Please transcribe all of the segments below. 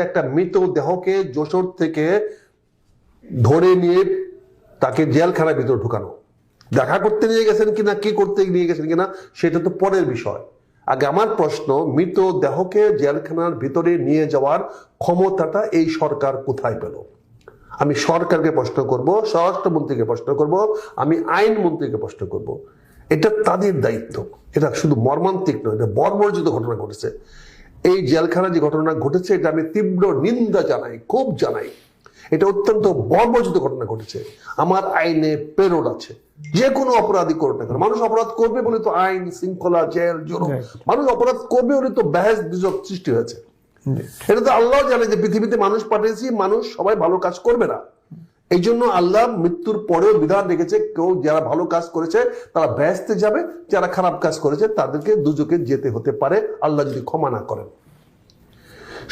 একটা মৃতদেহকে যশোর থেকে ধরে নিয়ে তাকে জেলখানার ভিতরে ঢুকানো, দেখা করতে নিয়ে গেছেন কিনা, কি করতে নিয়ে গেছেন কিনা সেটা তো পরের বিষয়। আগে আমার প্রশ্ন, মৃতদেহকে জেলখানার ভিতরে নিয়ে যাওয়ার ক্ষমতাটা এই সরকার কোথায় পেল? আমি সরকারকে প্রশ্ন করব, স্বরাষ্ট্রমন্ত্রীকে প্রশ্ন করব, আমি আইনমন্ত্রীকে প্রশ্ন করব। এটা তাদের দায়িত্ব। এটা শুধু মর্মান্তিক নয়, এটা বর্বরচিত ঘটনা ঘটেছে। এই জেলখানা যে ঘটনা ঘটেছে এটা আমি তীব্র নিন্দা জানাই, খুব জানাই। এটা অত্যন্ত বর্বরচিত ঘটনা ঘটেছে। আমার আইনে প্রেরণ আছে, যে কোনো অপরাধী করুক না কেন। মানুষ অপরাধ করবে বলে তো আইন শৃঙ্খলা, জেল, জোর, মানুষ অপরাধ করবে বলে তো বেহেস দুজক সৃষ্টি হয়েছে। এটা তো আল্লাহ জানে যে পৃথিবীতে মানুষ পাঠিয়েছি, মানুষ সবাই ভালো কাজ করবে না। এই জন্য আল্লাহ মৃত্যুর পরেও বিধান রেখেছে, কেউ যারা ভালো কাজ করেছে তারা বেহেশতে যাবে, যারা খারাপ কাজ করেছে তাদেরকে দুজকে যেতে হতে পারে, আল্লাহ যদি ক্ষমা না করেন।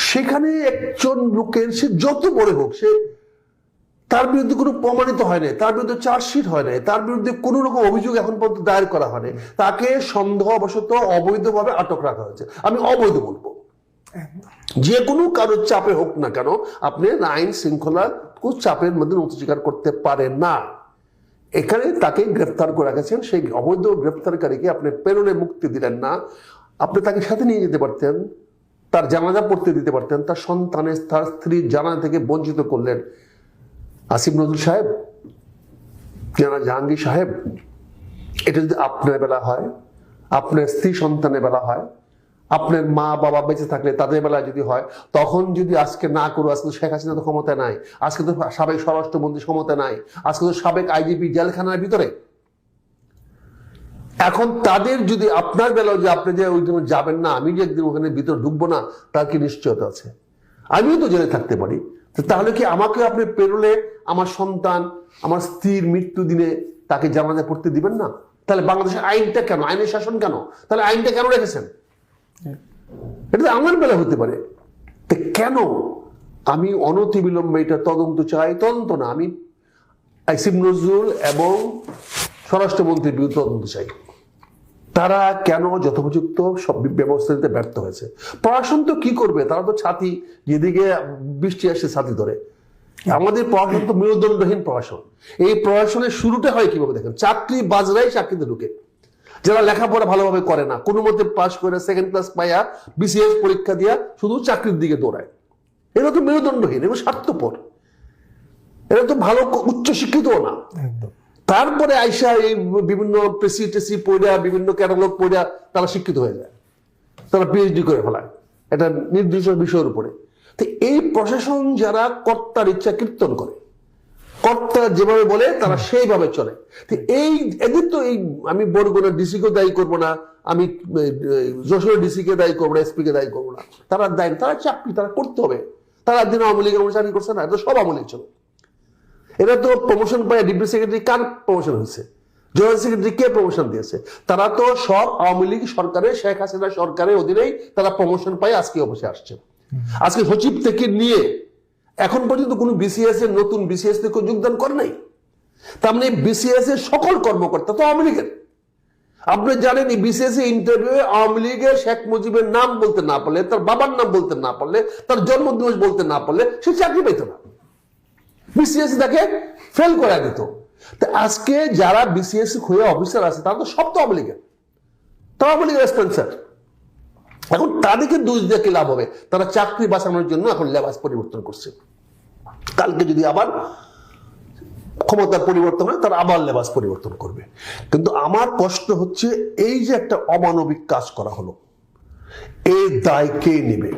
সেখানে একজন লোকের, সে যত বড় হোক, সে তার বিরুদ্ধে কোনো প্রমাণিত হয় নাই, তার বিরুদ্ধে চার্জশিট হয় নাই, তার বিরুদ্ধে কোনো রকম অভিযোগ এখন পর্যন্ত দায়ের করা হয়নি, তাকে সন্দেহবশত অবৈধভাবে আটক রাখা হয়েছে। আমি অবৈধ বলবো, যে কোনো কারোর চাপে হোক না কেন আপনি আইন শৃঙ্খলা চাপের মধ্যে অস্বীকার করতে পারেন না। এখানে তাকে গ্রেফতার করে রেখেছেন, সেই অবৈধ গ্রেফতারকারীকে আপনি প্রেরণে মুক্তি দিলেন না। আপনি তাকে সাথে নিয়ে যেতে পারতেন, তার জানাজা পড়তে দিতে পারতেন, তার সন্তানের, তার স্ত্রীর জানাজা থেকে বঞ্চিত করলেন। আসিফ নজরুল সাহেব, জাহাঙ্গীর সাহেব, এটা যদি আপনার বেলা হয়, আপনার স্ত্রী সন্তানের বেলা হয়, আপনার মা বাবা বেঁচে থাকলে তাদের বেলায় যদি হয়, তখন যদি আজকে না করো, আজকে তো শেখ হাসিনা তো ক্ষমতা নাই, আজকে তো সাবেক স্বরাষ্ট্রমন্ত্রী ক্ষমতা নাই, আজকে তো সাবেক আইজিপি জেলখানার ভিতরে। এখন তাদের যদি আপনার বেলায় যে আপনি যে ওই দিন যাবেন না, আমি যে একদিন ওখানে ভিতরে ঢুকবো না, তার কি নিশ্চয়তা আছে? আমিও তো জেলে থাকতে পারি। তাহলে কি আমাকে আপনি পেরোলে আমার সন্তান, আমার স্ত্রীর মৃত্যু দিনে তাকে জানাজা পড়তে দিবেন না? তাহলে বাংলাদেশের আইনটা কেন, আইনের শাসন কেন, তাহলে আইনটা কেন রেখেছেন? এটা তো আমার বেলা হতে পারে। কেন? আমি অনতিবিলম্বে এটা তদন্ত চাই। তদন্ত না, আমি আসিফ নজরুল এবং স্বরাষ্ট্রমন্ত্রীর বিরুদ্ধে তদন্ত চাই। তারা কেন যথোপযুক্ত সব ব্যবস্থা নিতে ব্যর্থ হয়েছে? প্রশাসন তো কি করবে, তারা তো ছাতি, যেদিকে বৃষ্টি আসে ছাতি ধরে। আমাদের প্রশাসন তো মেরুদণ্ডহীন প্রশাসন। এই প্রশাসনের শুরুটা হয় কিভাবে দেখেন, চাকরি বাজরাই চাকরিতে ঢুকে, যারা লেখাপড়া ভালোভাবে করে না, কোনো মতে পাশ করে সেকেন্ড ক্লাস পাইয়া বিসিএস পরীক্ষা দিয়া শুধু চাকরির দিকে দৌড়ায়। এরা তো মেরুদণ্ডহীন, এগুলো স্বার্থপর, এরা তো ভালো উচ্চ শিক্ষিতও না। তারপরে আইসা এই বিভিন্ন প্রেসি পড়া, বিভিন্ন ক্যাটালগ পড়া তারা শিক্ষিত হয়ে যায়, তারা পিএইচডি করে ফেলায় একটা নির্দিষ্ট বিষয়ের উপরে। তো এই প্রশাসন যারা কর্তার ইচ্ছা কীর্তন করে, কর্তা যেভাবে বলে তারা সেইভাবে চলে। এই এদের তো এই, আমি বরগুনার ডিসি কে দায়ী করবো না, আমি যশোরের ডিসি কে দায়ী করবো না, এসপি কে দায়ী করবো না। তারা দায়ী, তারা চাকরি তারা করতে হবে। তারা একদিন আওয়ামী লীগের চাকরি করছে না, এটা সব আওয়ামী লীগ ছিল। এরা তো প্রমোশন পায়, ডিপ্টি সেক্রেটারি কার প্রমোশন হয়েছে, জয়েন্ট সেক্রেটারি কে প্রমোশন দিয়েছে? তারা তো সব আওয়ামী লীগ সরকারের, শেখ হাসিনা সরকারের অধীনেই তারা প্রমোশন পায়, আজকে অবশ্যই আসছে। আজকে সচিব থেকে নিয়ে এখন পর্যন্ত কোন বিসিএস এর, নতুন বিসিএস থেকে যোগদান করে নাই। তার মানে বিসিএস এর সকল কর্মকর্তা তো আওয়ামী লীগের। আপনি জানেন এই বিসিএস এর ইন্টারভিউ আওয়ামী লীগের শেখ মুজিবের নাম বলতে না পারলে, তার বাবার নাম বলতে না পারলে, তার জন্মদিবস বলতে না পারলে সে চাকরি পেত না। বিসিএস তাকে ফেল করা দিত। আজকে যারা বিসিএস হয়ে অফিসার আছে তারা তো সব তো আওয়ামী লীগের, তারা আওয়ামী লীগের স্পন্সর। এখন তাদেরকে দোষ দিয়ে কি লাভ হবে? তারা চাকরি বাঁচানোর জন্য এখন লেবাস পরিবর্তন করছে। কালকে যদি আবার ক্ষমতার পরিবর্তন হয়, তারা আবার লেবাস পরিবর্তন করবে। কিন্তু আমার প্রশ্ন হচ্ছে, এই যে একটা অমানবিক কাজ করা হলো, এই দায় কে নেবে?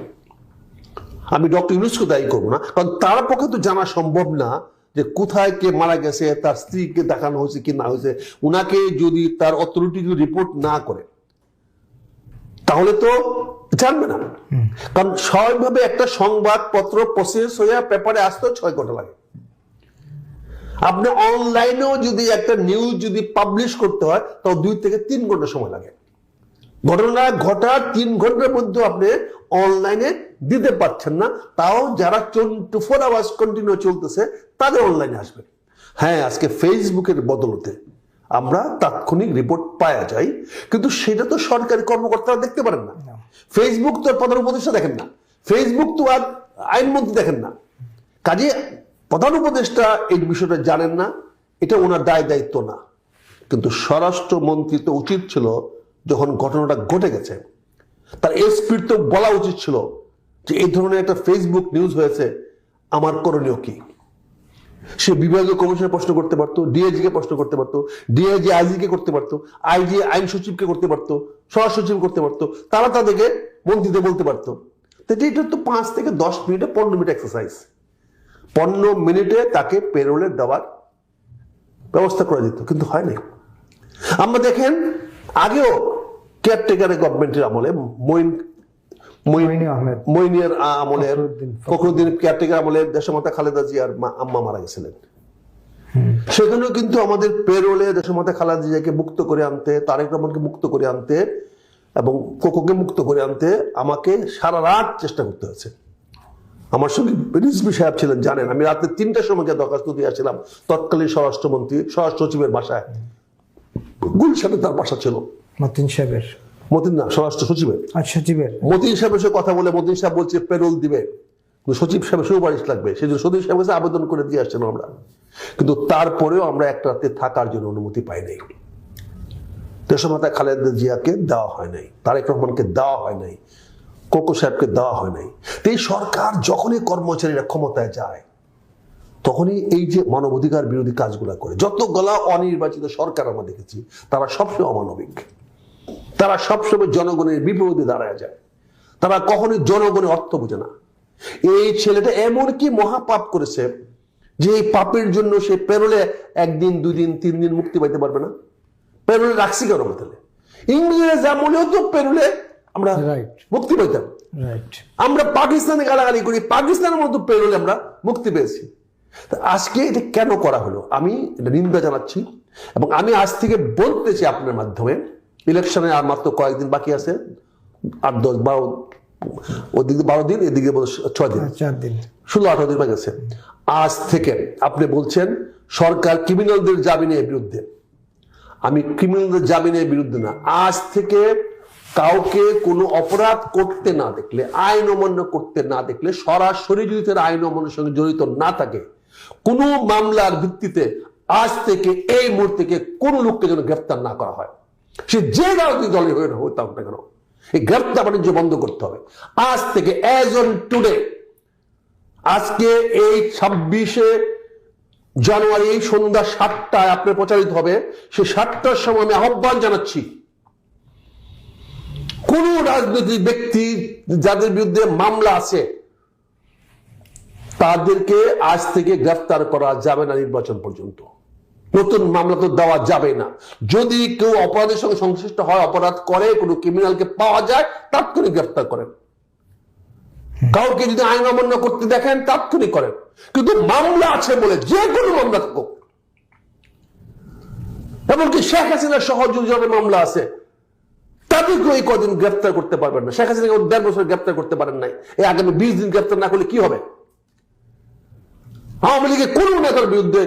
আমি ডক্টর ইউনূসকে দায়ী করবো না, কারণ তার পক্ষে তো জানা সম্ভব না যে কোথায় কে মারা গেছে, তার স্ত্রীকে দেখানো হয়েছে কি না হয়েছে। উনাকে যদি তার অথরিটি যদি রিপোর্ট না করে তাহলে তো জানবে না। কারণ স্বাভাবিকভাবে একটা সংবাদপত্র প্রসেস হয়ে পেপারে আসতে 6 ঘন্টা লাগে। আপনি অনলাইনেও যদি একটা নিউজ যদি পাবলিশ করতে হয় তাও 2 থেকে 3 ঘন্টা সময় লাগে। ঘটনা ঘটার 3 ঘন্টার মধ্যে আপনি অনলাইনে দিতে পারছেন না, তাও যারা 24 আওয়ার্স কন্টিনিউ চলতেছে তাদের অনলাইনে আসবে। হ্যাঁ, আজকে ফেসবুকের বদলতে আমরা তাৎক্ষণিক রিপোর্ট পাওয়া যায়, কিন্তু সেটা তো সরকারি কর্মকর্তারা দেখতে পারেন না। ফেসবুক তো প্রধান উপদেষ্টা দেখেন না, ফেসবুক তো আর আইনমন্ত্রী দেখেন না। কাজে প্রধান উপদেষ্টা এই বিষয়টা জানেন না, এটা ওনার দায় দায়িত্ব না। কিন্তু স্বরাষ্ট্রমন্ত্রী তো উচিত ছিল, যখন ঘটনাটা ঘটে গেছে, তার এসপির তো বলা উচিত ছিল যে এই ধরনের একটা ফেসবুক নিউজ হয়েছে, আমার করণীয় কি। সে বিভাগীয় কমিশনে প্রশ্ন করতে পারতো, ডিআইজি কে প্রশ্ন করতে পারতো, ডিআইজি আইজি কে করতে পারতো, আইজি আইন সচিবকে করতে পারতো, স্বরাষ্ট্র সচিব করতে পারতো, তারা তাদেরকে মন্ত্রীদের বলতে পারতো। এটা তো 5 থেকে 10 মিনিটে 15 মিনিট এক্সারসাইজ, 15 মিনিটে তাকে পেরোলে দেওয়ার ব্যবস্থা করা যেত, কিন্তু হয় নাই। আমরা দেখেন আগেও কেয়ারটেকারের গভর্নমেন্টের আমলে মইনিয়ার আমলের ফখরুদ্দিন কেয়ারটেকার আমলে দেশমাতা খালেদা জিয়ার আম্মা মারা গেছিলেন, সেখানেও কিন্তু আমাদের পেরোলে দেশমাতা খালেদা জিয়াকে মুক্ত করে আনতে, তারেক রহমানকে মুক্ত করে আনতে এবং কোকোকে মুক্ত করে আনতে আমাকে সারা রাত চেষ্টা করতে হয়েছে। আমার সঙ্গে রিজভী সাহেব ছিলেন, জানেন আমি রাতে 3টার সময় দরখাস্ত দিয়ে আসছিলাম তৎকালীন স্বরাষ্ট্রমন্ত্রী স্বরাষ্ট্র সচিবের বাসায়, গুলশানে তার বাসা ছিল। মতিন সাহেবের, মতিন না, স্বরাষ্ট্র সচিবের, সচিবের মতিন সাহেবের সাথে কথা বলে মতিন সাহেব বলছে পেরোল দিবে, সচিব সাহেবের সুপারিশ লাগবে, সেই জন্য সচিব সাহেবের কাছে আবেদন করে দিয়ে আসছিলাম আমরা। কিন্তু তারপরেও আমরা একটা রাতে থাকার জন্য অনুমতি পাই নাই। দেশমাতা খালেদা জিয়াকে দেওয়া হয় নাই, তারেক রহমানকে দেওয়া হয় নাই, কোকো সাহেবকে দেওয়া হয় নাই। এই সরকার যখনই কর্মচারীরা ক্ষমতায় যায়, তখনই এই যে মানবাধিকার বিরোধী কাজগুলো করে। যতগুলা অনির্বাচিত সরকার আমরা দেখেছি, তারা সবসময় অমানবিক, তারা সবসময় জনগণের বিপরীতে দাঁড়ায় যায়, তারা কখনোই জনগণের অর্থ বোঝে না। এই ছেলেটা এমন কি মহাপাপ করেছে যে এই পাপের জন্য সে পেরোলে 1 দিন 2 দিন 3 দিন মুক্তি পাইতে পারবে না। পেরোলে রাখছি কেন? তাহলে ইংরেজ আমলেও তো পেরোলে আমরা মুক্তি পাইতাম। আমরা পাকিস্তানে গালাগালি করি, পাকিস্তানের মতো পেরোলে আমরা মুক্তি পেয়েছি। আজকে এটা কেন করা হলো আমি এটা নিন্দা জানাচ্ছি, এবং আমি আজ থেকে বলতেছি আপনার মাধ্যমে, ইলেকশনে আর মাত্র কয়েকদিন বাকি আছে, 8, 10, 12, ওদিকে 12 দিন, এদিকে 6 দিন, 4 দিন, 16-18 দিন বাকি আছে। আজ থেকে আপনি বলছেন সরকার ক্রিমিনালদের জামিনের বিরুদ্ধে, আমি ক্রিমিনালদের জামিনের বিরুদ্ধে না। আজ থেকে কাউকে কোনো অপরাধ করতে না দেখলে, আইন অমান্য করতে না দেখলে, সরাসরি যদি তার আইন অমান্যের সঙ্গে জড়িত না থাকে, কোনো মামলার ভিত্তিতে আজ থেকে এই মুহূর্তে কোনো লোককে যেন গ্রেফতার না করা হয়, সে যে রাজনৈতিক দলের হয়ে হতাম না কেন, এই গ্রেফতার বাণিজ্য বন্ধ করতে হবে আজ থেকে, অ্যাজ অন টুডে। আজকে এই 26শে জানুয়ারি সন্ধ্যা 7টায় আপনার প্রচারিত হবে, সে 7টার সময় আমি আহ্বান জানাচ্ছি, কোন রাজনৈতিক ব্যক্তি যাদের বিরুদ্ধে মামলা আছে তাদেরকে আজ থেকে গ্রেফতার করা যাবে না নির্বাচন পর্যন্ত। নতুন মামলা তো দেওয়া যাবে না। যদি কেউ অপরাধের সঙ্গে সংশ্লিষ্ট হয়, অপরাধ করে, কোনো ক্রিমিনালকে পাওয়া যায়, তাৎক্ষণিক গ্রেফতার করেন। কাউকে যদি আইন অমান্য করতে দেখেন, তাৎক্ষণিক করেন। কিন্তু মামলা আছে বলে যে কোনো মামলা থাকুক, এমনকি শেখ হাসিনার সহযোগিতার মামলা আছে, তাদেরকে এই কদিন গ্রেফতার করতে পারবেন না। শেখ হাসিনাকে 1.5 বছর গ্রেফতার করতে পারেন নাই, এই আগামী 20 দিন গ্রেফতার না করলে কি হবে? আওয়ামী লীগের কোন নেতার বিরুদ্ধে,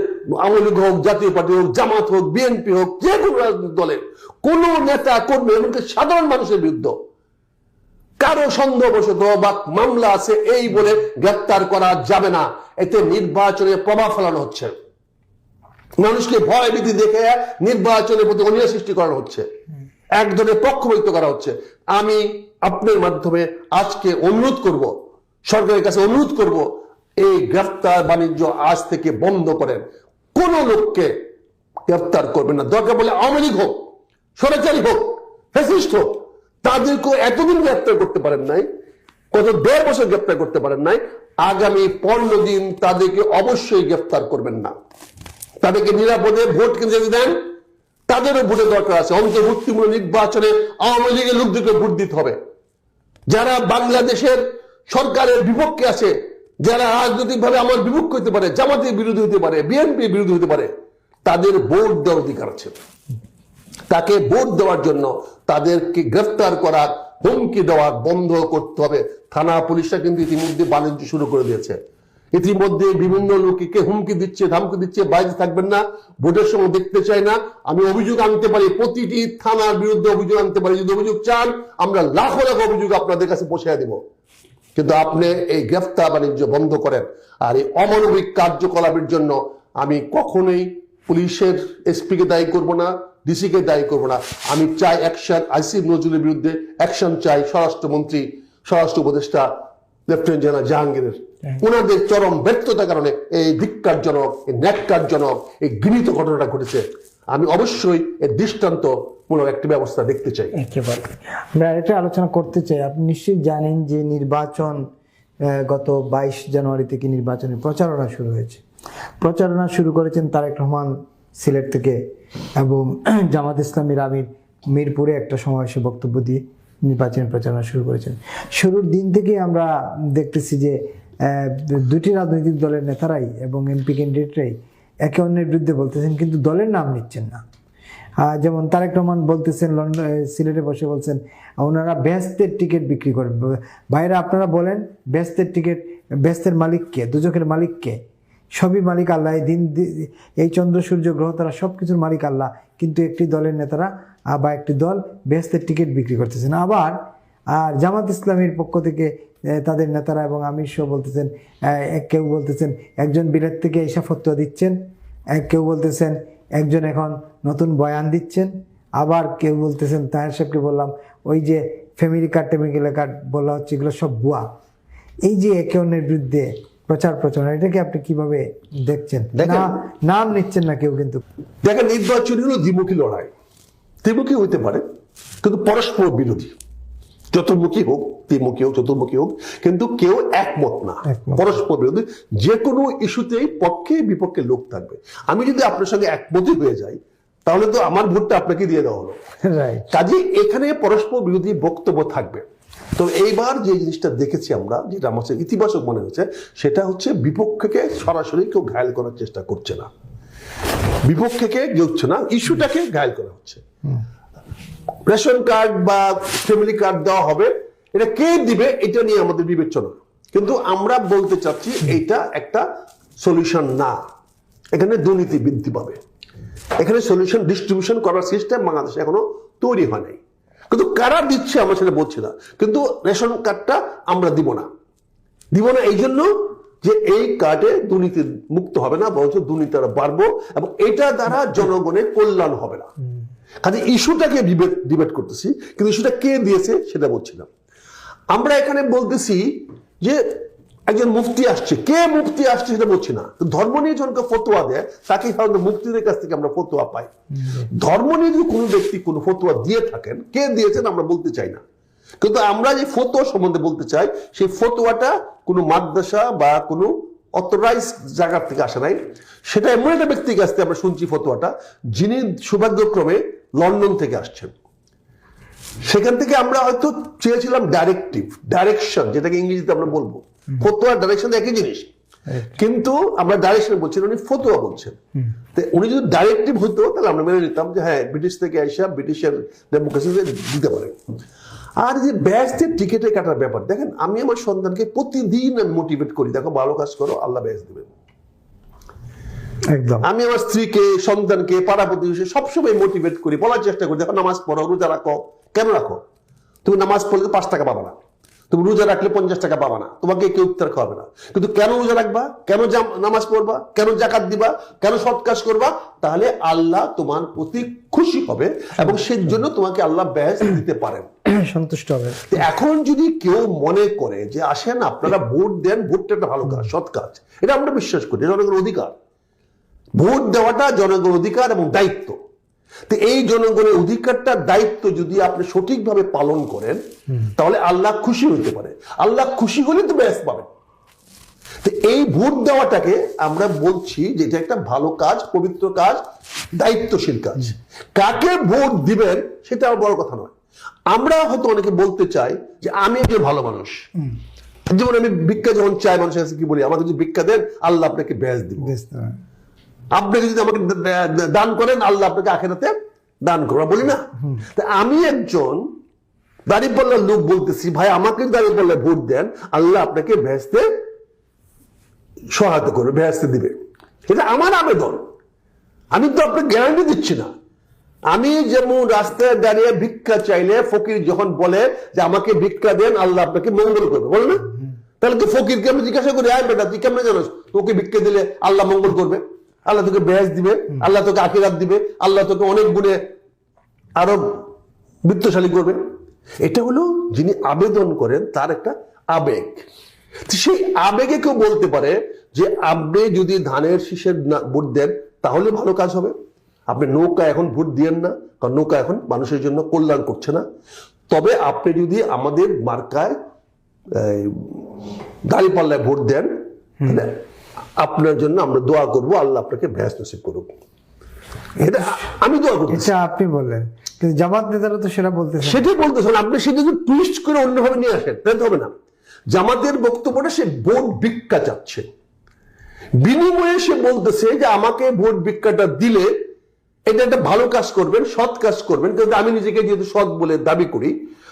আওয়ামী লীগ হোক, জাতীয় পার্টি হোক, জামাত হোক, বিএনপি হোক, যে কোনো রাজনৈতিক দলের কোন নেতা কর্মী, এমনকি সাধারণ মানুষের বিরুদ্ধে কারো সন্দেহবশত বা মামলা আছে এই বলে গ্রেফতার করা যাবে না। এতে নির্বাচনে প্রভাব ফেলানো হচ্ছে, মানুষকে ভয় ভীতি দেখে নির্বাচনের প্রতি অনীহা সৃষ্টি করানো হচ্ছে, এক ধরনের পক্ষপাতিত্ব করা হচ্ছে। আমি আপনার মাধ্যমে আজকে অনুরোধ করব, সরকারের কাছে অনুরোধ করব, এই গ্রেফতার বাণিজ্য আজ থেকে বন্ধ করেন। কোন লোককে গ্রেফতার করবেন না। দরকার বলে আওয়ামী লীগ হোক, স্বৈরাচারী হোক, ফ্যাসিস্ট হোক, তাদেরকে এতদিন গ্রেফতার করতে পারেন নাই, কত 1.5 বছর গ্রেফতার করতে পারেন নাই, আগামী 15 দিন তাদেরকে অবশ্যই গ্রেফতার করবেন না। তাদেরকে নিরাপদে ভোট কেন্দ্রে দেন, তাদেরও ভোটের দরকার আছে। অন্তর্ভুক্তিমূলক নির্বাচনে আওয়ামী লীগের লোকদেরকে ভোট দিতে হবে। যারা বাংলাদেশের সরকারের বিপক্ষে আছে, যারা রাজনৈতিক ভাবে আমার বিপক্ষ হতে পারে, জামাতের বিরোধী হতে পারে, বিএনপি বিরোধী হতে পারে, তাদের ভোট দেওয়ার অধিকার আছে। তাকে ভোট দেওয়ার জন্য তাদেরকে গ্রেফতার করার, হুমকি দেওয়া বন্ধ করতে হবে। থানা পুলিশরা কিন্তু ইতিমধ্যে বাণিজ্য শুরু করে দিয়েছে। ইতিমধ্যে বিভিন্ন লোককে হুমকি দিচ্ছে, ধামকি দিচ্ছে, বাইরে থাকবেন না, ভোটের সময় দেখতে চাই না। আমি অভিযোগ আনতে পারি, প্রতিটি থানার বিরুদ্ধে অভিযোগ আনতে পারি। যদি অভিযোগ চান, আমরা লাখো লাখ অভিযোগ আপনাদের কাছে পৌঁছে দেব। কিন্তু আপনি এই গ্রেফতার বাণিজ্য বন্ধ করেন। আর এই অমানবিক কার্যকলাপের জন্য আমি কখনোই পুলিশের এসপিকে দায়ী করব না, ডিসিকে দায়ী করব না। আমি চাই অ্যাকশন, আসিফ নজরুলের বিরুদ্ধে অ্যাকশন চাই। স্বরাষ্ট্রমন্ত্রী, স্বরাষ্ট্র উপদেষ্টা লেফটেন্যান্ট জেনারেল জাহাঙ্গীরের ওনাদের চরম ব্যর্থতার কারণে এই ধিক্কারজনক, এই ন্যাক্কারজনক, এই ঘৃণিত ঘটনাটা ঘটেছে। আমি অবশ্যই এর দৃষ্টান্তমূলক একটি ব্যবস্থা দেখতে চাই। একেবারে আমরা এটা আলোচনা করতে চাই। আপনি নিশ্চয়ই জানেন যে নির্বাচন গত 22 জানুয়ারি থেকে নির্বাচনের প্রচারণা শুরু হয়েছে। প্রচারণা শুরু করেছেন তারেক রহমান সিলেট থেকে, এবং জামাত ইসলামীর আমির মিরপুরে একটা সমাবেশে বক্তব্য দিয়ে নির্বাচনের প্রচারণা শুরু করেছেন। শুরুর দিন থেকে আমরা দেখতেছি যে দুটি রাজনৈতিক দলের নেতারাই এবং এমপি ক্যান্ডিডেটরাই একে অন্যের বিরুদ্ধে বলতেছেন, কিন্তু দলের নাম নিচ্ছেন না। যেমন তারেক রহমান বলতেছেন, সিলেটে বসে বলছেন ওনারা বেহেশতের টিকিট বিক্রি করেন। বাইরে আপনারা বলেন বেহেশতের টিকিট, বেহেশতের মালিক কে, দুজকের মালিক কে? সবই মালিক আল্লাহ। এই চন্দ্র সূর্য গ্রহ তারা সব কিছুর মালিক আল্লাহ, কিন্তু একটি দলের নেতারা বা একটি দল বেহেশতের টিকিট বিক্রি করতেছেন। আবার আর জামাত ইসলামীর পক্ষ থেকে তাদের নেতারা এবং আমির সহ বলতেছেন, কেউ বলতেছেন একজন বিলেত থেকে এসে ফতোয়া দিচ্ছেন, কেউ বলতেছেন একজন এখন নতুন বয়ান দিচ্ছেন, আবার কেউ বলতেছেন তাহের সাহেবকে বললাম ওই যে ফ্যামিলি কার্ড টেমিক্যাল কার্ড বলা হচ্ছে এগুলো সব ভুয়া। এই যে একে অন্যের বিরুদ্ধে প্রচারণা, এটাকে আপনি কিভাবে দেখছেন? নাম নিচ্ছেন না কেউ, কিন্তু দেখেন নির্বাচন হলো দ্বিমুখী লড়াই। ত্রিমুখী হইতে পারে কিন্তু পরস্পর বিরোধী, চতুর্মুখী হোক, ত্রিমুখী হোক, চতুর্মুখী হোক, কিন্তু কেউ একমত না, পরস্পর বিরোধী। যে কোনো ইস্যুতেই পক্ষে বিপক্ষে লোক থাকবে। আমি যদি আপনার সঙ্গে একমতই হয়ে যাই তাহলে তো আমার ভোটটা আপনাকে দিয়ে দেওয়া হলো। কাজে এখানে পরস্পর বিরোধী বক্তব্য থাকবে। তো এইবার যে জিনিসটা দেখেছি আমরা, যেটা আমার ইতিবাচক মনে হচ্ছে, সেটা হচ্ছে বিপক্ষকে সরাসরি কেউ ঘায়েল করার চেষ্টা করছে না, বিপক্ষকে গেছে না, ইস্যুটাকে ঘায়েল করা হচ্ছে। রেশন কার্ড বা ফ্যামিলি কার্ড দেওয়া হবে, এটা কে দিবে এটা নিয়ে আমাদের বিবেচনা, কিন্তু আমরা বলতে চাচ্ছি এইটা একটা সলিউশন না। এখানে দুর্নীতি বৃদ্ধি পাবে। এখানে সলিউশন ডিস্ট্রিবিউশন করার সিস্টেম বাংলাদেশে এখনো তৈরি হয় নাই, কিন্তু কারা দিচ্ছে আমরা সেটা বলছি না। কিন্তু রেশন কার্ডটা আমরা দিব না এই জন্য যে এই কার্ডে দুর্নীতি মুক্ত হবে না, বরঞ্চ দুর্নীতি আরো বাড়বো, এবং এটা দ্বারা জনগণের কল্যাণ হবে না। কাজে ইস্যুটাকে ডিবেট করতেছি, কিন্তু ইস্যুটা কে দিয়েছে সেটা বলছিলাম। আমরা এখানে বলতেছি যে একজন মুফতি আসছে, কে মুফতি আসছে সেটা বলছি না। ধর্ম নিয়ে জনকে ফতোয়া দেয়, তাকে সাধারণত মুফতিদের কাছ থেকে আমরা ফতোয়া পাই। ধর্ম নিয়ে যদি কোনো ব্যক্তি কোনো ফতোয়া দিয়ে থাকেন, কে দিয়েছেন আমরা বলতে চাই না, কিন্তু আমরা যে ফতোয়া সম্বন্ধে বলতে চাই, সেই ফতোয়াটা কোনো মাদ্রাসা বা কোনো অথরাইজ জায়গা থেকে আসে নাই। সেটা এমন একটা ব্যক্তির কাছ থেকে আমরা শুনছি ফতোয়াটা, যিনি সৌভাগ্যক্রমে লন্ডন থেকে আসছেন। সেখান থেকে আমরা হয়তো চেয়েছিলাম ডাইরেকশন, যেটাকে ইংরেজিতে আমরা বলবো। ফতোয়া ডাইরেকশন একই জিনিস, কিন্তু আমরা ডাইরেকশন বলছি, উনি ফতোয়া বলছেন। উনি যদি ডাইরেক্টিভ হতো তাহলে আমরা মেনে নিতাম যে হ্যাঁ, ব্রিটিশ থেকে আইসা ব্রিটিশের ডেমোক্রেসি দিতে পারে। আর যে ব্যাসদের টিকিটে কাটার ব্যাপার, দেখেন আমি আমার সন্তানকে প্রতিদিন মোটিভেট করি, দেখো ভালো কাজ করো, আল্লাহ ব্যাস দেবেন। একদম আমি আমার স্ত্রীকে, সন্তানকে, পাড়া প্রতিবেশী সবসময় মোটিভেট করি, বলার চেষ্টা করি, দেখো নামাজ পড়ো, রোজা রাখো। কেন রাখো? তুমি নামাজ পড়লে 5 টাকা পাবা না, তুমি রোজা রাখলে 50 টাকা পাবা না, তোমাকে কেউ ইফতার খাওয়াবে না। কিন্তু কেন রোজা রাখবা, কেন নামাজ পড়বা, কেন জাকাত দিবা, কেন সৎ কাজ করবা? তাহলে আল্লাহ তোমার প্রতি খুশি হবে এবং সেই জন্য তোমাকে আল্লাহ ব্যাস দিতে পারেন, সন্তুষ্ট হবে। এখন যদি কেউ মনে করে যে আসেন আপনারা ভোট দেন, ভোটটা একটা ভালো কাজ, সৎ কাজ, এটা আমরা বিশ্বাস করি, জনগণের অধিকার। ভোট দেওয়াটা জনগণের অধিকার এবং দায়িত্ব। তো এই জনগণের অধিকারটা, দায়িত্ব যদি আপনি সঠিকভাবে পালন করেন তাহলে আল্লাহ খুশি হতে পারে। আল্লাহ খুশি হলে তো ব্যাস পাবেন। তো এই ভোট দেওয়াটাকে আমরা বলছি যে এটা একটা ভালো কাজ, পবিত্র কাজ, দায়িত্বশীল কাজ। কাকে ভোট দিবেন সেটা আর বড় কথা নয়। আমরা হয়তো অনেকে বলতে চাই যে আমি একজন ভালো মানুষ, যেমন আমি ভিক্ষা যখন চাই মানুষের কাছে কি বলি, আমাকে যদি ভিক্ষা দেন আল্লাহ আপনাকে ব্যাস দিব, আপনি যদি আমাকে দান করেন আল্লাহ আপনাকে আখিরাতে দান করবে, বলি না? আমি একজন দাঁড়িপাল্লার লোক বলতেছি, ভাই আমাকে দাঁড়িপাল্লায় ভোট দেন, আল্লাহ আপনাকে ভেস্তে সহায়তা করবে, ভেস্তে দিবে। এটা আমার আবেদন। আমি তো আপনাকে গ্যারান্টি দিচ্ছি না। আমি যেমন রাস্তায় দাঁড়িয়ে ভিক্ষা চাইলে ফকির যখন বলে যে আমাকে ভিক্ষা দেন, আল্লাহ আপনাকে মঙ্গল করবে, বলে না? তাহলে তো ফকিরকে আমি জিজ্ঞাসা করি, আয় বেটা তুই কেমনে জানোস তোকে ভিক্ষা দিলে আল্লাহ মঙ্গল করবে, আল্লাহ তোকে বেহেশত দিবে, আল্লাহ তোকে আখিরাত দিবে, আল্লাহ তোকে অনেক গুণে আরো বৃত্তশালী করবে? এটা হলো যিনি আবেদন করেন তার একটা আবেগ। সেই আবেগে কেউ বলতে পারে যে আপনি যদি ধানের শীষের ভোট দেন তাহলে ভালো কাজ হবে, আপনি নৌকা এখন ভোট দিয়েন না, কারণ নৌকা এখন মানুষের জন্য কল্যাণ করছে না। তবে আপনি যদি আমাদের মার্কায় দাঁড়িপাল্লায় ভোট দেন তাহলে আপনার জন্য আমরা দোয়া করবো, আল্লাহ আপনাকে বেহেশত নসিব করুক। এটা আমি দোয়া করছি। এটা আপনি বললেন, কিন্তু জামাত নেতারা তো সেটা বলতেছে। সেটাই বলতেছেন, আপনি সেটা যদি টুইস্ট করে অন্যভাবে নিয়ে আসেন তাহলে হবে না। জামাতের বক্তব্যটা সে ভোট ভিক্ষা চাচ্ছে, বিনিময়ে সে বলতেছে যে আমাকে ভোট ভিক্ষাটা দিলে এটা একটা ভালো কাজ করবেন, সৎ কাজ করবেন। কিন্তু আমি নিজেকে যেহেতু সৎ বলে দাবি করি,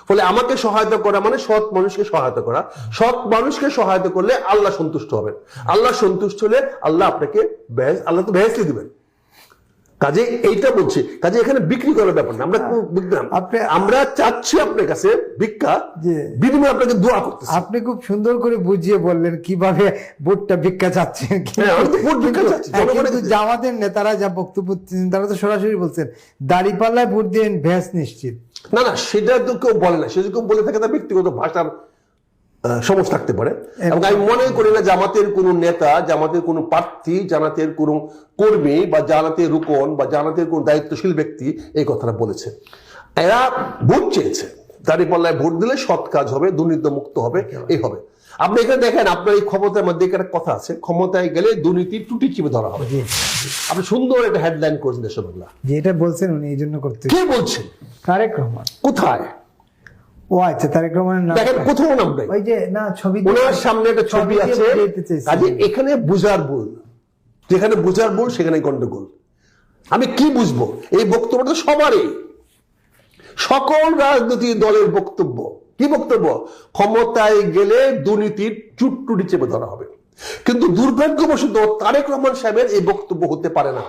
ফলে আমাকে সহায়তা করা মানে সৎ মানুষকে সহায়তা করা। সৎ মানুষকে সহায়তা করলে আল্লাহ সন্তুষ্ট হবেন, আল্লাহ সন্তুষ্ট হলে আল্লাহ আপনাকে আল্লাহ তো বেহেশত দিবেন। কাজে এইটা বলছি, কাজে এখানে বিক্রি করার ব্যাপার না। আমরা আমরা চাচ্ছি আপনার কাছে ভিক্ষা, বিনিময়ে আপনাকে দোয়া করতেছি। আপনি খুব সুন্দর করে বুঝিয়ে বললেন কিভাবে ভোটটা ভিক্ষা চাচ্ছেন। কিন্তু জামাতের নেতারা যা বক্তব্য দিচ্ছেন তারা তো সরাসরি বলছেন দাঁড়িপাল্লায় ভোট দিয়ে বেহেশত নিশ্চিত। না না, সেটা তো কেউ বলে না, সে যদি কেউ বলে থাকে তার ব্যক্তিগত ভাষার সমস্যা থাকতে পারে। এবং আমি মনে করি না জামাতের কোন নেতা, জামাতের কোন প্রার্থী, জামাতের কোন কর্মী বা জামাতের রুকন বা জামাতের কোন দায়িত্বশীল ব্যক্তি এই কথাটা বলেছে। এরা ভোট চেয়েছে, দাঁড়িপাল্লায় ভোট দিলে সৎ কাজ হবে, দুর্নীতি মুক্ত হবে, এই হবে। আপনি এখানে দেখেন আপনার এই ক্ষমতার মধ্যে একটা কথা আছে, ক্ষমতায় গেলে দুর্নীতি টুটি চিপে ধরা হবে। আপনি সুন্দর একটা হেডলাইন করেছেন দেশবাংলা, যেটা বলছেন উনি এই জন্য করতে। কে বলছেন? তারেক রহমান। কোথায়? ও আচ্ছা, তারেক রহমানের নাম দেখেন কোথাও নাম নাই। ওই যে না ছবি, ওনার সামনে একটা ছবি আছে। কাজে এখানে বুঝার ভুল, যেখানে বুঝার ভুল সেখানে গন্ডগোল। আমি কি বুঝবো? এই বক্তব্যটা সবারই, সকল রাজনৈতিক দলের বক্তব্য। কি বক্তব্য? ক্ষমতায় গেলে দুর্নীতির চুটটুটি চেপে ধরা হবে। কিন্তু দুর্ভাগ্যবশত তারেক রহমান সাহেবের এই বক্তব্য হতে পারে না।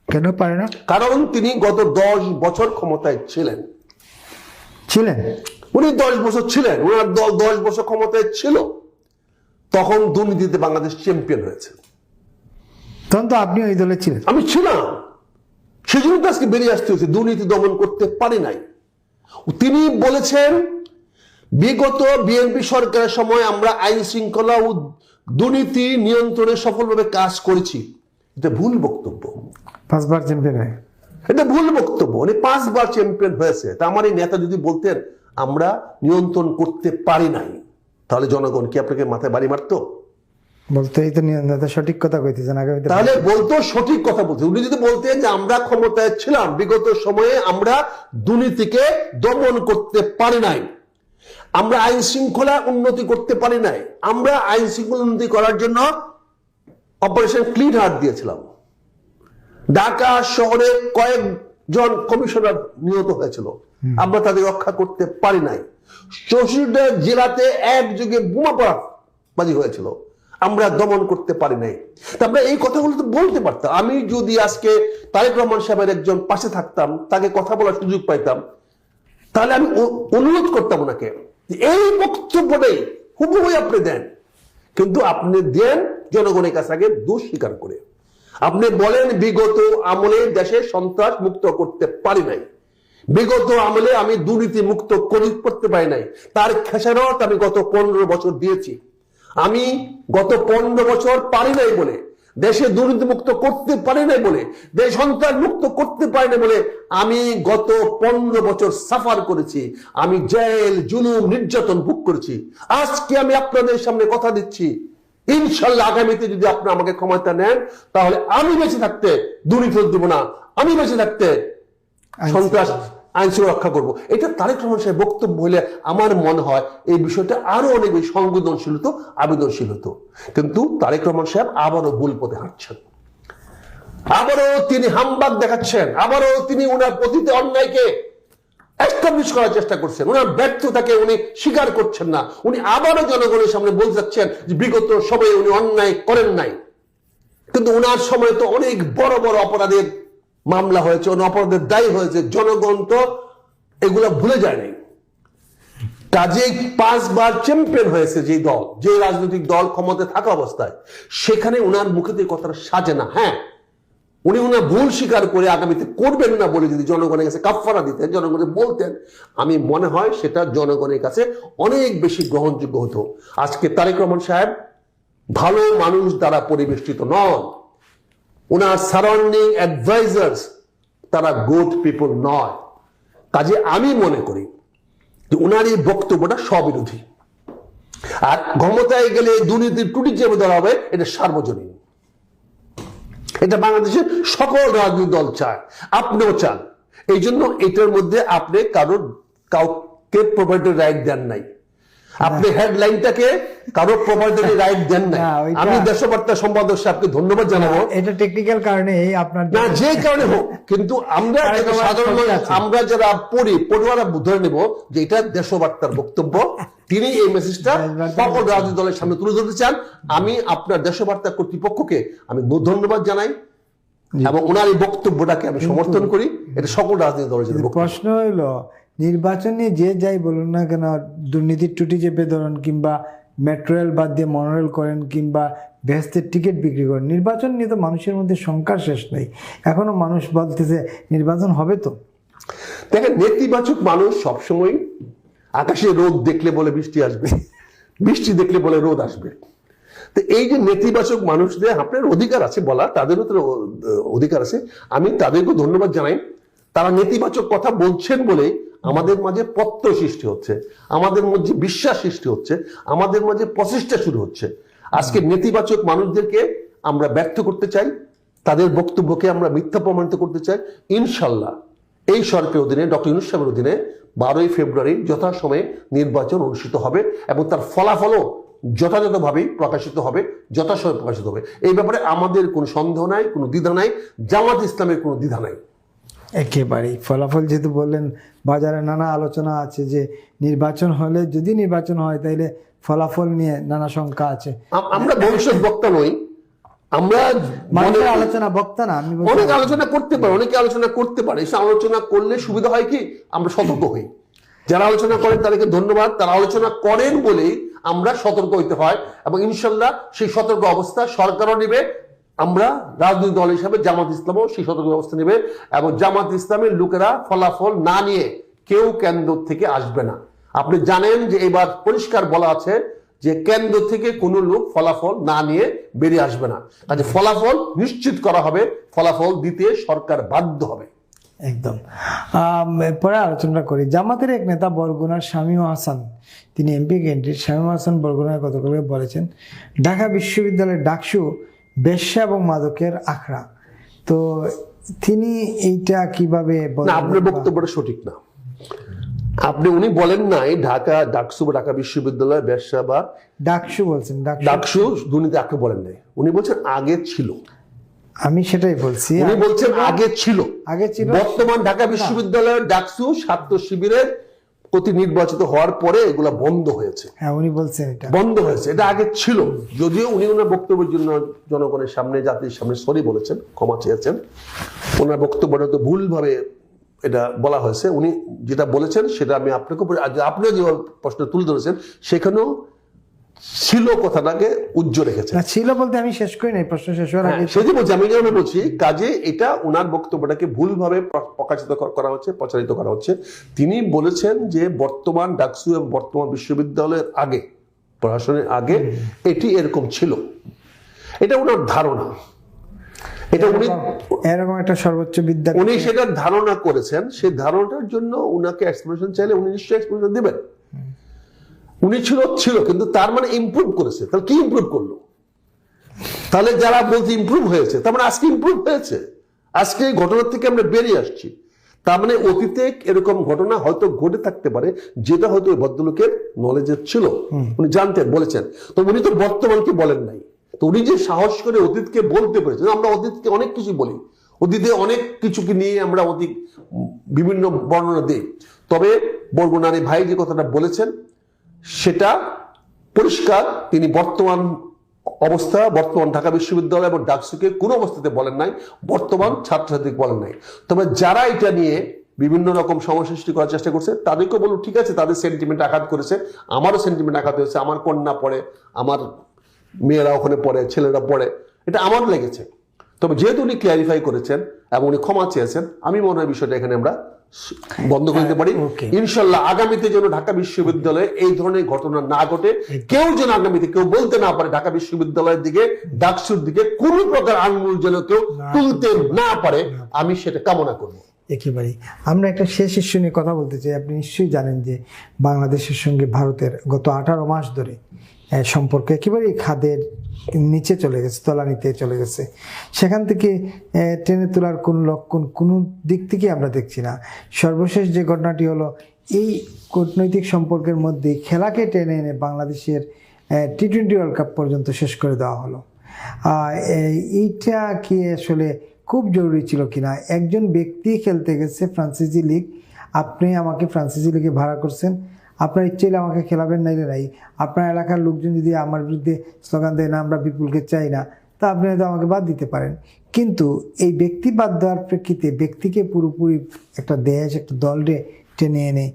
কেন পারে না? কারণ তিনি গত 10 বছর ক্ষমতায় ছিলেন। উনি 10 বছর ছিলেন, ওনার দল 10 বছর ক্ষমতায় ছিল। তখন দুর্নীতিতে বাংলাদেশ চ্যাম্পিয়ন হয়েছে। তখন তো আপনি ওই দলে ছিলেন। আমি ছিলাম, সেজন্য তো আজকে বেরিয়ে আসতে হয়েছে, দুর্নীতি দমন করতে পারি নাই। তিনি বলেছেন বিগত বিএনপি সরকারের সময় আমরা আইন শৃঙ্খলা ও দুর্নীতি নিয়ন্ত্রণে সফলভাবে কাজ করেছি। এটা ভুল বক্তব্য। 5 বার চ্যাম্পিয়ন হয়, এটা ভুল বক্তব্য। উনি 5 বার চ্যাম্পিয়ন হয়েছে। তা আমার এই নেতা যদি বলতেন আমরা নিয়ন্ত্রণ করতে পারি নাই, তাহলে জনগণ কি আপনাকে মাথায় বাড়ি মারতো? বলতেই তো নেতা সঠিক কথা কইতেছেন আগামীতে, তাহলে বলতো সঠিক কথা বলতে। উনি যদি বলতেন যে আমরা ক্ষমতায় ছিলাম, বিগত সময়ে আমরা দুর্নীতিকে দমন করতে পারি নাই, আমরা আইন শৃঙ্খলা উন্নতি করতে পারি নাই, আমরা আইন শৃঙ্খলা উন্নতি করার জন্য অপারেশন ক্লিন হার্ট দিয়েছিলাম, ঢাকা শহরে কয়েকজন কমিশনার নিহত হয়েছিল, আমরা তাদের রক্ষা করতে পারি নাই, 64টা জেলাতে একযোগে বোমা পড়াবাজি হয়েছিল, আমরা দমন করতে পারি নাই। আমরা এই কথাগুলো তো বলতে পারতাম। আমি যদি আজকে তারেক রহমান সাহেবের একজন পাশে থাকতাম, তাকে কথা বলার সুযোগ পাইতাম, তাহলে আমি অনুরোধ করতাম ওনাকে এই বক্তব্যটাই হুবহু আপনি দেন। কিন্তু আপনি দেন জনগণের কাছে আগে দোষ স্বীকার করে। আপনি বলেন বিগত আমলে দেশে সন্ত্রাস মুক্ত করতে পারি নাই, বিগত আমলে আমি দুর্নীতি মুক্ত করতে পারি নাই, তার খেসারত আমি গত 15 বছর দিয়েছি। আমি গত 15 বছর পারি নাই বলে, দেশে দুর্নীতি মুক্ত করতে পারি নাই বলে, দেশ সন্ত্রাস মুক্ত করতে পারি না বলে আমি গত 15 বছর সাফার করেছি। আমি জেল, জুলুম, নির্যাতন ভোগ করেছি। আজকে আমি আপনাদের সামনে কথা দিচ্ছি, ইনশাল্লাহ আগামীতে যদি আপনি আমাকে ক্ষমতা নেন, তাহলে আমি বেঁচে থাকতে দুর্নীতি দেব না, আমি বেঁচে থাকতে সন্ত্রাস আইন শৃঙ্খলা রক্ষা করবো। এটা তারেক রহমান সাহেব বক্তব্য হলে আমার মনে হয় এই বিষয়টা আরো অনেক বেশি সংবেদনশীল হতো, আবেদনশীল হতো। কিন্তু তারেক রহমান সাহেব আবারও ভুল পথে হাঁটছেন, আবারও তিনি হামবাগ দেখাচ্ছেন, আবারও তিনি ওনার প্রতিটি অন্যায়কে এস্টাবলিশ করার চেষ্টা করছেন, ওনার ব্যর্থতাকে উনি স্বীকার করছেন না। উনি আবারও জনগণের সামনে বলতে যাচ্ছেন যে বিগত সময়ে উনি অন্যায় করেন নাই। কিন্তু ওনার সময় তো অনেক বড় বড় অপরাধের মামলা হয়েছে, অপরাধের দায়ী হয়েছে, জনগণ তো এগুলা ভুলে যায় নাই। কাজেই 5 বার চ্যাম্পিয়ন হয়েছে যে দল, যে রাজনৈতিক দল ক্ষমতায় থাকা অবস্থায়, সেখানে উনার মুখে দিয়ে কথাটা সাজে না। হ্যাঁ, উনি ওনার ভুল স্বীকার করে আগামীতে করবেন না বলে যদি জনগণের কাছে কাফফারা দিতেন, জনগণকে বলতেন, আমি মনে হয় সেটা জনগণের কাছে অনেক বেশি গ্রহণযোগ্য হতো। আজকে তারেক রহমান সাহেব ভালো মানুষ দ্বারা পরিবেষ্টিত নন, ওনার সারাউন্ডিং অ্যাডভাইজার্স তারা গুড পিপল নয়। কাজে আমি মনে করি যে ওনার এই বক্তব্যটা স্ববিরোধী। আর ক্ষমতায় গেলে দুর্নীতির টুটি চেপে ধরা হবে, এটা সার্বজনীন। এটা বাংলাদেশের সকল রাজনৈতিক দল চায়, আপনিও চান। এই জন্য এটার মধ্যে আপনি কাউকে প্রপার্টি রাইট দেন নাই, আপনি হেডলাইনটাকে কারো প্রপার্টি রাইট দেন নাই। আমি দেশবার্তা সম্পাদক সাহেবকে ধন্যবাদ জানাবো। এটা টেকনিক্যাল কারণে আপনার না, যে কারণে হোক, কিন্তু আমরা সাধারণ আমরা যারা পড়ুয়ারা ধরে নেব যে এটা দেশবার্তার বক্তব্য, তিনি এই মেসেজটা সকল রাজনৈতিক দলের সামনে তুলে ধরতে চান। আমি আপনার দেশবার্তা কর্তৃপক্ষকে আমি ধন্যবাদ জানাই এবং ওনার এই বক্তব্যটাকে আমি সমর্থন করি। এটা সকল রাজনৈতিক দলের জন্য। প্রশ্ন হলো, নির্বাচনে যে যাই বলুন না কেন, দুর্নীতির টুটি চেপে ধরুন, কিংবা মেট্রো রেল বাদ দিয়ে মনোরেল করেন, কিংবা ভেস্তের টিকিট বিক্রি করেন, নির্বাচন নিয়ে তো মানুষের মধ্যে শঙ্কার শেষ নেই। এখনো মানুষ বলতেছে নির্বাচন হবে তো। দেখেন, নেতিবাচক মানুষ সবসময় আকাশে রোদ দেখলে বলে বৃষ্টি আসবে, বৃষ্টি দেখলে বলে রোদ আসবে। তো এই যে নেতিবাচক মানুষদের আপনার অধিকার আছে বলা, তাদেরও তো অধিকার আছে, আমি তাদেরকে ধন্যবাদ জানাই। তারা নেতিবাচক কথা বলছেন বলে আমাদের মাঝে প্রত্যয় সৃষ্টি হচ্ছে, আমাদের মধ্যে বিশ্বাস সৃষ্টি হচ্ছে, আমাদের মাঝে প্রচেষ্টা শুরু হচ্ছে। আজকে নেতিবাচক মানুষদেরকে আমরা ব্যর্থ করতে চাই, তাদের বক্তব্যকে আমরা মিথ্যা প্রমাণিত করতে চাই। ইনশাল্লাহ এই সরকারের অধীনে, ডক্টর ইউনূস সাহেবের অধীনে 12ই ফেব্রুয়ারি যথাসময়ে নির্বাচন অনুষ্ঠিত হবে এবং তার ফলাফলও যথাযথভাবেই প্রকাশিত হবে, যথাসময়ে প্রকাশিত হবে। এই ব্যাপারে আমাদের কোনো সন্দেহ নাই, কোনো দ্বিধা নাই, জামাত ইসলামের কোনো দ্বিধা নাই। একেবারেই ফলাফল যেহেতু বললেন, বাজারে নানা আলোচনা আছে যে নির্বাচন হলে, যদি নির্বাচন হয় তাইলে ফলাফল নিয়ে নানা শঙ্কা আছে। আমরা ভবিষ্যৎ বক্তা নই, আমরা আলোচনা বক্তা না। আমি অনেক আলোচনা করতে পারি, অনেকে আলোচনা করতে পারে। সে আলোচনা করলে সুবিধা হয় কি, আমরা সতর্ক হই। যারা আলোচনা করেন তাদেরকে ধন্যবাদ, তারা আলোচনা করেন বলেই আমরা সতর্ক হইতে হয় এবং ইনশাল্লাহ সেই সতর্ক অবস্থা সরকারও নেবে, আমরা রাজনৈতিক দল হিসাবে জামাত ইসলামও সেই সতর্ক অবস্থা নেবে এবং জামাত ইসলামের লোকেরা ফলাফল না নিয়ে কেউ কেন্দ্র থেকে আসবে না। আপনি জানেন যে এবার পরিষ্কার বলা আছে যে কেন্দ্র থেকে কোনো লোক ফলাফল না নিয়ে বেরিয়ে আসবে না। কাজে ফলাফল নিশ্চিত করা হবে, ফলাফল দিতে সরকার বাধ্য হবে। একদম। পরে আলোচনা করি। জামাতের এক নেতা বরগুনার শামীম হাসান, তিনি এমপি ক্যান্ডিডেট। শামীম হাসান বরগুনায় গতকাল বলেছেন ঢাকা বিশ্ববিদ্যালয়ের ডাকসু বেশ্যা এবং মাদকের আখড়া। তো তিনি এইটা কিভাবে বলেন? আপনার বক্তব্যটা সঠিক না। উনি বলেন নাই ঢাকা ডাকসু বা ঢাকা বিশ্ববিদ্যালয় বেশ্যা বা ডাকসু বলছেন, ডাকসু দুর্নীতি আখড়া বলেন নাই, উনি বলছেন আগে ছিল। আমি সেটাই বলছি, উনি বলছেন আগে ছিল। বর্তমান ঢাকা বিশ্ববিদ্যালয়ের ডাকসু ছাত্র শিবিরের প্রতি নির্বাচিত হওয়ার পরে এগুলা বন্ধ হয়েছে। হ্যাঁ, উনি বলছেন এটা বন্ধ হয়েছে, এটা আগে ছিল। যদিও উনি ওনার বক্তব্যের জন্য জনগণের সামনে, জাতির সামনে সরি বলেছেন, ক্ষমা চেয়েছেন। ওনার বক্তব্যটা তো ভুলভাবে এটা বলা হয়েছে। উনি যেটা বলেছেন সেটা আমি আপনাকে, আপনিও যে প্রশ্ন তুলে ধরেছেন সেখানেও ছিল কথাটাকে উজ্জ্বল রেখেছে। ছিল বলতে আমি শেষ করি নাই, প্রশ্ন শেষ হওয়ার আগে সেটি বলছি, আমি যেমন বলছি, কাজে এটা ওনার বক্তব্যটাকে ভুলভাবে প্রকাশিত করা হচ্ছে, প্রচারিত করা হচ্ছে। তিনি বলেছেন যে বর্তমান ডাকসু এবং বর্তমান বিশ্ববিদ্যালয়ের আগে, প্রশাসনের আগে এটি এরকম ছিল, এটা ওনার ধারণা। এটা উনি এরকম একটা সর্বোচ্চ বিদ্যা, উনি সেটা ধারণা করেছেন। সেই ধারণাটার জন্য উনাকে এক্সপ্লেনেশন চাইলে উনি নিশ্চয়ই এক্সপ্লেনেশন দিবেন। উনি ছিল কিন্তু তার মানে ইমপ্রুভ করেছে। তাহলে কি ইমপ্রুভ করলো? তাহলে যারা বলতে ইমপ্রুভ হয়েছে, তার মানে আজকে ইমপ্রুভ হয়েছে, আজকে এই ঘটনার থেকে আমরা বেরিয়ে আসছি। তার মানে অতীতে এরকম ঘটনা হয়তো ঘটে থাকতে পারে, যেটা হয়তো ওই ভদ্রলোকের নলেজের ছিল, উনি জানতেন, বলেছেন। তো উনি তো বর্তমানকে বলেন নাই। তো উনি যে সাহস করে অতীতকে বলতে পেরেছেন, আমরা অতীতকে অনেক কিছু বলি, অতীতে অনেক কিছুকে নিয়ে আমরা অতীত বিভিন্ন বর্ণনা দিই। তবে বরগুনার ভাই যে কথাটা বলেছেন সেটা পরিষ্কার, তিনি বর্তমান অবস্থা, বর্তমান ঢাকা বিশ্ববিদ্যালয় এবং ডাকসুকে কোনো অবস্থাতে বলেন নাই, বর্তমান ছাত্রছাত্রী বলেন নাই। তবে যারা এটা নিয়ে বিভিন্ন রকম সমস্যা সৃষ্টি করার চেষ্টা করছে, তাদেরকেও বলবো ঠিক আছে, তাদের সেন্টিমেন্ট আঘাত করেছে, আমারও সেন্টিমেন্ট আঘাত হয়েছে, আমার কন্যা পড়ে, আমার মেয়েরা ওখানে পড়ে, ছেলেরা পড়ে, এটা আমার লেগেছে। তবে যেহেতু উনি ক্লিয়ারিফাই করেছেন এবং উনি ক্ষমা চেয়েছেন, আমি মনে হয় বিষয়টা এখানে আমরা বন্ধ করে দিতে পারি। ইনশাল্লাহ আগামীতে যেন ঢাকা বিশ্ববিদ্যালয়ে এই ধরনের ঘটনা না ঘটে, কেউ যেন আগামীতে কেউ বলতে না পারে ঢাকা বিশ্ববিদ্যালয়ের দিকে, ডাকসুর দিকে কোনো প্রকার আঙ্গুল যেন কেউ তুলতে না পারে, আমি সেটা কামনা করবো। একেবারেই। আমরা একটা শেষ ইস্যু নিয়ে কথা বলতে চাই। আপনি নিশ্চয়ই জানেন যে বাংলাদেশের সঙ্গে ভারতের গত 18 মাস ধরে সম্পর্ক একেবারেই খাদের নিচে চলে গেছে, তলানিতে চলে গেছে। সেখান থেকে টেনে তোলার কোনো লক্ষণ কোনো দিক থেকে আমরা দেখছি না। সর্বশেষ যে ঘটনাটি হলো, এই কূটনৈতিক সম্পর্কের মধ্যে খেলাকে টেনে এনে বাংলাদেশের টি-20 ওয়ার্ল্ড কাপ পর্যন্ত শেষ করে দেওয়া হলো। এইটা কি আসলে খুব জরুরি ছিল কিনা? একজন ব্যক্তি খেলতে গেছে ফ্রান্সিসি লিগ, আপনি আমাকে ফ্রান্সিসি লিগে ভাড়া করছেন, আপনার ইচ্ছে হলে আমাকে খেলাবেন, নাইলে নাই। আপনার এলাকার লোকজন যদি আমার বিরুদ্ধে স্লোগান দেয় না আমরা বিপুলকে চাই না, তা আপনি হয়তো আমাকে বাদ দিতে পারেন। কিন্তু এই ব্যক্তি বাদ দেওয়ার প্রেক্ষিতে ব্যক্তিকে পুরোপুরি একটা দেশ, একটা দলকে টেনে এনে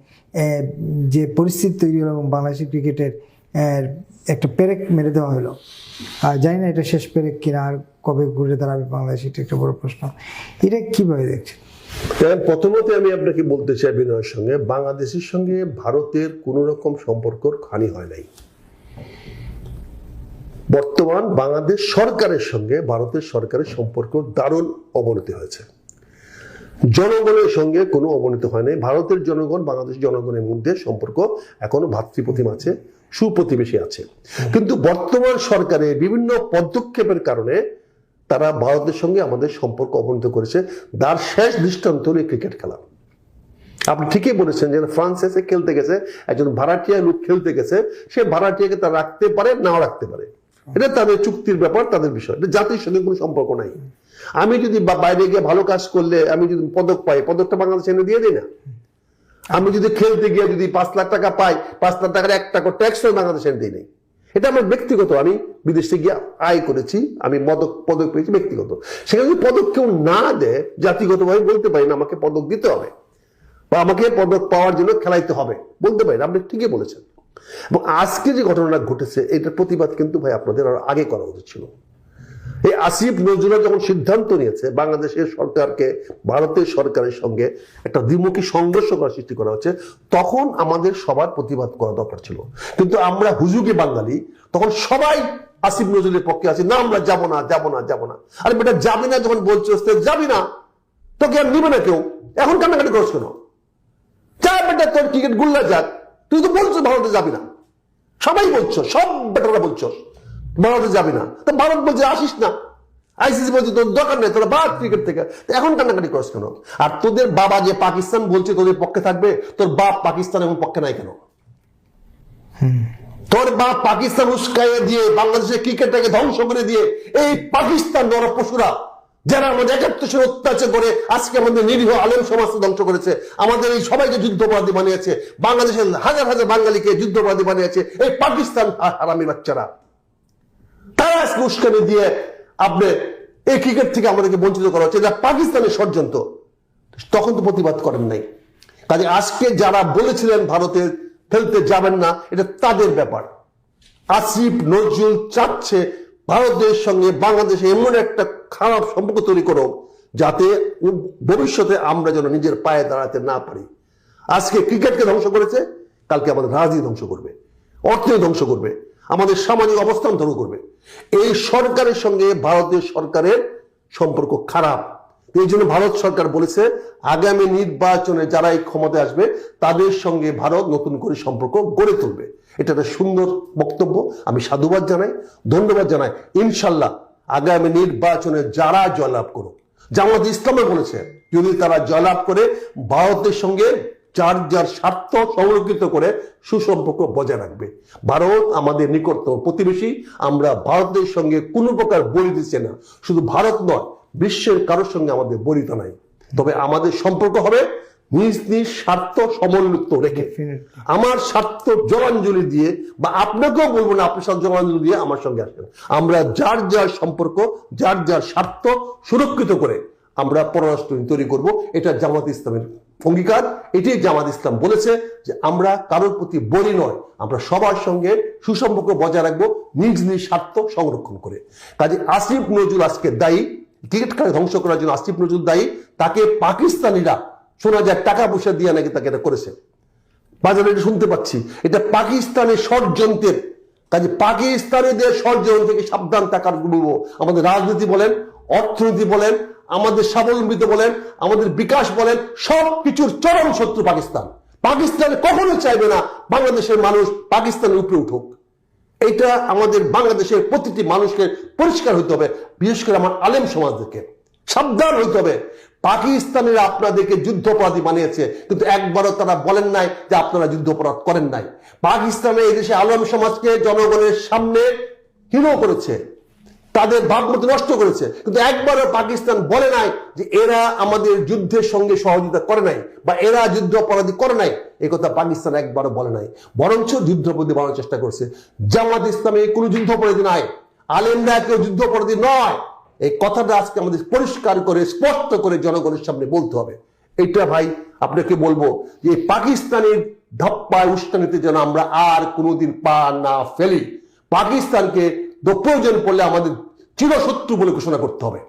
যে পরিস্থিতি তৈরি হলো এবং বাংলাদেশের ক্রিকেটের একটা পেরেক মেরে দেওয়া হলো। জানি না এটা শেষ পেরেক কিনা, আর কবে ঘুরে দাঁড়াবে বাংলাদেশ, এটা একটা বড় প্রশ্ন। এটা কিভাবে দেখছেন? প্রথমত আমি আপনাকে বলতে চাই বিনয়ের সঙ্গে, বাংলাদেশের সঙ্গে ভারতের কোন রকম সম্পর্ক হানি হয় নাই। বর্তমান বাংলাদেশ সরকারের সঙ্গে ভারতের সরকারের সম্পর্ক দারুণ অবনতি হয়েছে। জনগণের সঙ্গে কোনো অবনতি হয় নাই। ভারতের জনগণ বাংলাদেশ জনগণের মধ্যে সম্পর্ক এখনো ভ্রাতৃপ্রতিম আছে, সুপ্রতিবেশী আছে। কিন্তু বর্তমান সরকারের বিভিন্ন পদক্ষেপের কারণে তারা ভারতের সঙ্গে আমাদের সম্পর্ক অবনতি করেছে। তার শেষ দৃষ্টান্ত হল ক্রিকেট খেলা। আপনি ঠিকই বলেছেন যে ফ্রান্সে এসে খেলতে গেছে, একজন ভাড়াটিয়া লোক খেলতে গেছে, সে ভাড়াটিয়াকে তারা রাখতে পারে, নাও রাখতে পারে, এটা তাদের চুক্তির ব্যাপার, তাদের বিষয়, এটা জাতির সঙ্গে কোনো সম্পর্ক নাই। আমি যদি বাইরে গিয়ে ভালো কাজ করলে আমি যদি পদক পাই, পদকটা বাংলাদেশ এনে দিয়ে দিই না। আমি যদি খেলতে গিয়ে যদি 5 লাখ টাকা পাই, 5 লাখ টাকার 1 টাকা ট্যাক্স বাংলাদেশ এনে দিই নেই। এটা আমার ব্যক্তিগত, আমি বিদেশে গিয়ে আয় করেছি, আমি পদক পেয়েছি ব্যক্তিগত। সেখানে যদি পদক কেউ না দেয়, জাতিগতভাবে বলতে পারি না আমাকে পদক দিতে হবে বা আমাকে পদক পাওয়ার জন্য খেলাইতে হবে, বলতে পারি না। আপনি ঠিকই বলেছেন। এবং আজকে যে ঘটনাটা ঘটেছে, এটার প্রতিবাদ কিন্তু ভাই আপনাদের আরো আগে করা উচিত ছিল। এই আসিফ নজরুল যখন সিদ্ধান্ত নিয়েছে বাংলাদেশের সরকারকে ভারতের সরকারের সঙ্গে একটা দ্বিমুখী সংঘর্ষ করার সৃষ্টি করা হচ্ছে, তখন আমাদের সবার প্রতিবাদ করা দরকার ছিল। কিন্তু আমরা হুজুগে বাঙালি, তখন সবাই আসিফ নজরুলের পক্ষে আছে, না আমরা যাবো না, যাবো না, যাবো না। আরে বেটা যাবি না যখন বলছো, যাবি না, তোকে আর নিবে না কেউ, এখন কান্নাকাটি করছ কেন? যা বেটা, তোর ক্রিকেট গুল্লা যাক, তুই তো বলছো ভারতে যাবি না, সবাই বলছো, সব বেটারা বলছো ভারতে যাবি না, তো ভারত বলছে আসিস না, আইসিসি বলছে তোর দরকার নেই, তোরা বাদ ক্রিকেট থেকে, এখন কান্নাকাটি করছ কেন? আর তোদের বাবা যে পাকিস্তান বলছে তোদের পক্ষে থাকবে, তোর বাপ পাকিস্তান এবং পক্ষে নাই কেন? তোর বাপ পাকিস্তান উস্কাইয়ে দিয়ে বাংলাদেশের ক্রিকেটটাকে ধ্বংস করে দিয়ে এই পাকিস্তান নরপশুরা যারা আমাদের 71 অত্যাচার করে আজকে আমাদের নিরীহ আলেম সমাজকে ধ্বংস করেছে, আমাদের এই সবাইকে যুদ্ধপরাধী বানিয়েছে, বাংলাদেশের হাজার হাজার বাঙালিকে যুদ্ধপরাধী বানিয়েছে এই পাকিস্তান হারামি বাচ্চারা। তারা আজকে উস্কানি দিয়ে আপনি এই ক্রিকেট থেকে আমাদেরকে বঞ্চিত করা হচ্ছে, এটা পাকিস্তানের ষড়যন্ত্র। তখন তো প্রতিবাদ করেন নাই। কাজে আজকে যারা বলেছিলেন ভারতে খেলতে যাবেন না, এটা তাদের ব্যাপার। আসিফ নজরুল চাচ্ছে ভারতের সঙ্গে বাংলাদেশে এমন একটা খারাপ সম্পর্ক তৈরি করো যাতে ভবিষ্যতে আমরা যেন নিজের পায়ে দাঁড়াতে না পারি। আজকে ক্রিকেটকে ধ্বংস করেছে, কালকে আমাদের রাজনীতি ধ্বংস করবে, অর্থনীতি ধ্বংস করবে, আমাদের সামাজিক অবস্থান ধ্বংস করবে। এই সরকারের সঙ্গে ভারতের সরকারের সম্পর্ক খারাপ। এই জন্য ভারত সরকার বলেছে আগামী নির্বাচনে যারা এই ক্ষমতায় আসবে তাদের সঙ্গে ভারত নতুন করে সম্পর্ক গড়ে তুলবে। এটা একটা সুন্দর বক্তব্য, আমি সাধুবাদ জানাই, ধন্যবাদ জানাই। ইনশাল্লাহ আগামী নির্বাচনে যারা জয়লাভ করুক, জামাত ইসলামে বলেছে যদি তারা জয়লাভ করে ভারতের সঙ্গে যার যার স্বার্থ সংরক্ষিত করে সুসম্পর্ক বজায় রাখবে। ভারত আমাদের নিকটতম প্রতিবেশী, আমরা ভারতের সঙ্গে কোনো প্রকার বলি দিচ্ছে না। শুধু ভারত নয়, বিশ্বের কারোর সঙ্গে আমাদের বলিতা নাই। তবে আমাদের সম্পর্ক হবে নিজ নিজ স্বার্থ সমন্বিত রেখে, আমার স্বার্থ জলাঞ্জলি দিয়ে, বা আপনাকেও বলবো না আপনি জলাঞ্জলি দিয়ে আমার সঙ্গে আসেন। আমরা যার যার সম্পর্ক, যার যার স্বার্থ সুরক্ষিত করে আমরা পররাষ্ট্র নীতি তৈরি করব। এটা জামাত ইসলামের অঙ্গীকার। এটাই জামাত ইসলাম বলেছে যে আমরা কারোর প্রতি বলি নয়, আমরা সবার সঙ্গে সুসম্পর্ক বজায় রাখবো নিজ নিজ স্বার্থ সংরক্ষণ করে। কাজে আসিফ নজরুল আজকে দায়ী, ক্রিকেট খেলা ধ্বংস করার জন্য আসিফ নজরুল দায়ী। তাকে পাকিস্তানিরা শোনা যায় টাকা পয়সা দিয়ে নাকি তাকে এটা করেছে, বাজারে এটা শুনতে পাচ্ছি। এটা পাকিস্তানের ষড়যন্ত্রের। কাজে পাকিস্তানিদের ষড়যন্ত্র থেকে সাবধান থাকার বলবো। আমাদের রাজনীতি বলেন, অর্থনীতি বলেন, আমাদের স্বাবলম্বিত বলেন, আমাদের বিকাশ বলেন, সবকিছুর চরম শত্রু পাকিস্তান। পাকিস্তান কখনো চাইবে না বাংলাদেশের মানুষ পাকিস্তানের উপরে উঠুক। এটা আমাদের বাংলাদেশের প্রতিটি মানুষকে পরিষ্কার হইতে হবে, বিশেষ করে আমার আলেম সমাজকে সাবধান হইতে হবে। পাকিস্তানের আপনাদেরকে যুদ্ধাপরাধী বানিয়েছে, কিন্তু একবারও তারা বলেন নাই যে আপনারা যুদ্ধাপরাধ করেন নাই। পাকিস্তানের এই দেশে আলেম সমাজকে জনগণের সামনে হীন করেছে, তাদের ভাবমূর্তি নষ্ট করেছে, কিন্তু একবারও পাকিস্তান বলে নাই যে এরা আমাদের যুদ্ধের সঙ্গে সহযোগিতা করে নাই বা এরা যুদ্ধ অপরাধী করে নাই। এই কথা পাকিস্তান একবারও বলে নাই, বরঞ্চ যুদ্ধাপরাধী বানানোর চেষ্টা করছে। জামাত ইসলামে কোনো যুদ্ধ অপরাধী নাই, আলেমরা কেউ যুদ্ধ অপরাধী নয়। এই কথাটা আজকে আমাদের পরিষ্কার করে স্পষ্ট করে জনগণের সামনে বলতে হবে। এটা ভাই আপনাকে বলবো যে পাকিস্তানের ধাপ্পায় উস্কানিতে যেন আমরা আর কোনোদিন পা না ফেলি। পাকিস্তানকে প্রয়োজন পড়লে আমাদের চিরশত্রু বলে ঘোষণা করতে হবে।